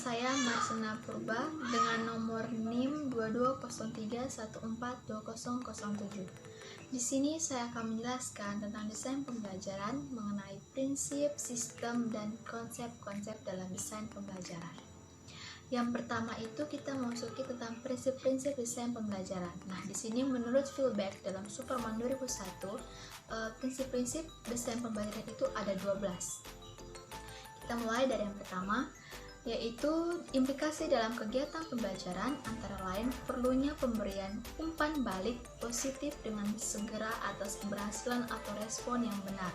saya Marsena Purba dengan nomor NIM 2203142007. Di sini saya akan menjelaskan tentang desain pembelajaran mengenai prinsip, sistem, dan konsep-konsep dalam desain pembelajaran. Yang pertama itu kita memasuki tentang prinsip-prinsip desain pembelajaran. Nah, di sini menurut Philbeck dalam Superman 2001, prinsip-prinsip desain pembelajaran itu ada 12. Kita mulai dari yang pertama, yaitu implikasi dalam kegiatan pembelajaran, antara lain perlunya pemberian umpan balik positif dengan segera atas keberhasilan atau respon yang benar.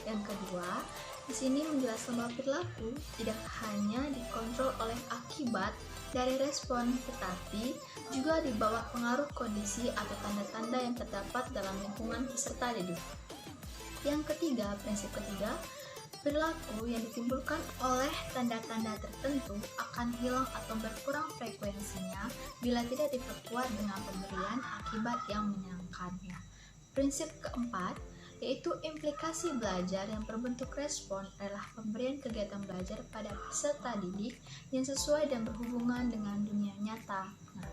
Yang kedua, di sini menjelaskan bahwa perilaku tidak hanya dikontrol oleh akibat dari respon, tetapi juga di bawah pengaruh kondisi atau tanda-tanda yang terdapat dalam lingkungan peserta didik. Yang ketiga, prinsip ketiga, perilaku yang ditimbulkan oleh tanda-tanda tertentu akan hilang atau berkurang frekuensinya bila tidak diperkuat dengan pemberian akibat yang menyenangkannya. Prinsip keempat, yaitu implikasi belajar yang berbentuk respon adalah pemberian kegiatan belajar pada peserta didik yang sesuai dan berhubungan dengan dunia nyata. Nah,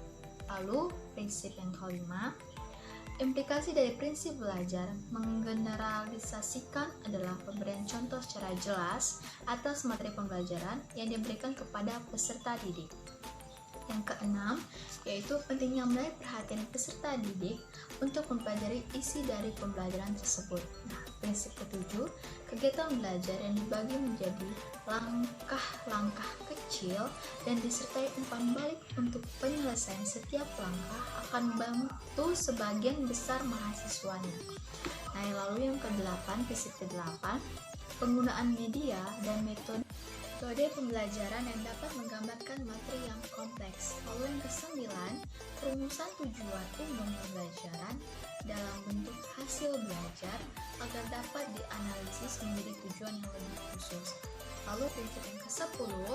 lalu prinsip yang kelima, implikasi dari prinsip belajar menggeneralisasikan adalah pemberian contoh secara jelas atas materi pembelajaran yang diberikan kepada peserta didik. Yang keenam, yaitu pentingnya menarik perhatian peserta didik untuk mempelajari isi dari pembelajaran tersebut. Nah, prinsip ketujuh, kegiatan belajar yang dibagi menjadi langkah-langkah kecil dan disertai umpan balik untuk penyelesaian setiap langkah akan membantu sebagian besar mahasiswanya. Nah, lalu yang kedelapan, prinsip kedelapan, penggunaan media dan metode pembelajaran yang dapat menggambarkan materi yang kompleks. Lalu yang kesembilan, perumusan tujuan umum pembelajaran dalam bentuk hasil belajar agar dapat dianalisis menjadi tujuan yang lebih khusus. Lalu prinsip yang ke-10,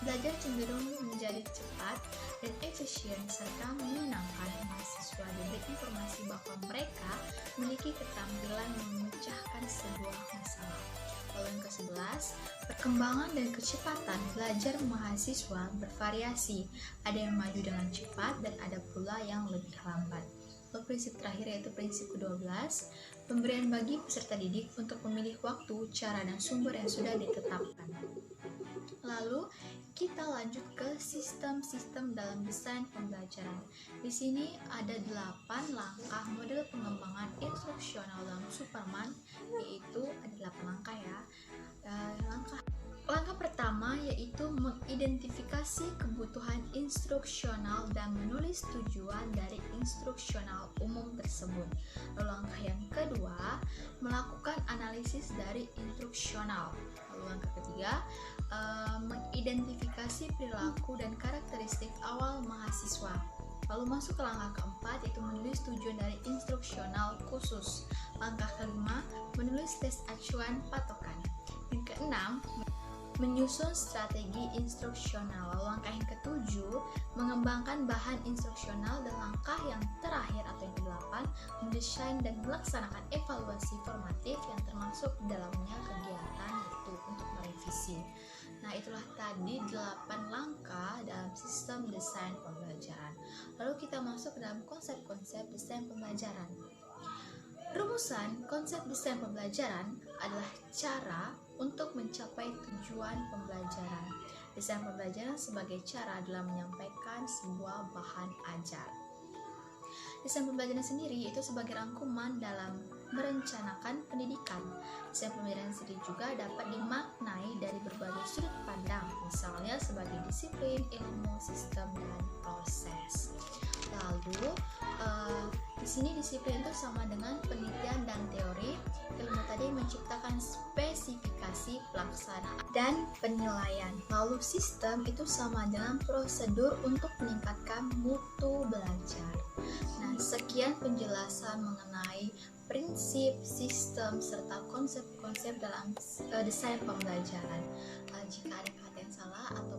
belajar cenderung menjadi cepat dan efisien serta menyenangkan. Mahasiswa diberi informasi bahwa mereka memiliki keterampilan memecahkan sebuah masalah. Lalu yang ke-11, perkembangan dan kecepatan belajar mahasiswa bervariasi. Ada yang maju dengan cepat dan ada pula yang lebih lambat. Lalu prinsip terakhir yaitu prinsip ke-12, pemberian bagi peserta didik untuk memilih waktu, cara, dan sumber yang sudah ditetapkan. Lalu kita lanjut ke sistem-sistem dalam desain pembelajaran. Di sini ada 8 langkah model pengembangan instruksional dalam Superman, yaitu ada 8 langkah ya. Langkah pertama yaitu mengidentifikasi kebutuhan instruksional dan menulis tujuan dari instruksional umum tersebut. Lalu langkah yang kedua, melakukan analisis dari instruksional. Lalu langkah ketiga, mengidentifikasi perilaku dan karakteristik awal mahasiswa. Lalu masuk ke langkah keempat, yaitu menulis tujuan dari instruksional khusus. Langkah kelima, menulis tes acuan patokan. Yang keenam, menyusun strategi instruksional. Lalu langkah yang ketujuh, mengembangkan bahan instruksional. Dan langkah yang terakhir atau yang kedelapan, mendesain dan melaksanakan evaluasi formatif yang termasuk dalamnya kegiatan itu untuk merevisi. Nah, itulah tadi 8 langkah dalam sistem desain pembelajaran. Lalu kita masuk ke dalam konsep-konsep desain pembelajaran. Rumusan konsep desain pembelajaran adalah cara untuk mencapai tujuan pembelajaran. Desain pembelajaran sebagai cara dalam menyampaikan sebuah bahan ajar. Desain pembelajaran sendiri itu sebagai rangkuman dalam merencanakan pendidikan. Desain pembelajaran sendiri juga dapat dimaknai dari berbagai sudut pandang, misalnya sebagai disiplin, ilmu, sistem, dan proses. Lalu di sini disiplin itu sama dengan penelitian dan teori. Ilmu tadi menciptakan spesifikasi pelaksanaan dan penilaian. Lalu sistem itu sama dengan prosedur untuk meningkatkan mutu belajar. Nah, sekian penjelasan mengenai prinsip, sistem, serta konsep-konsep dalam desain pembelajaran. Jika ada kata yang salah atau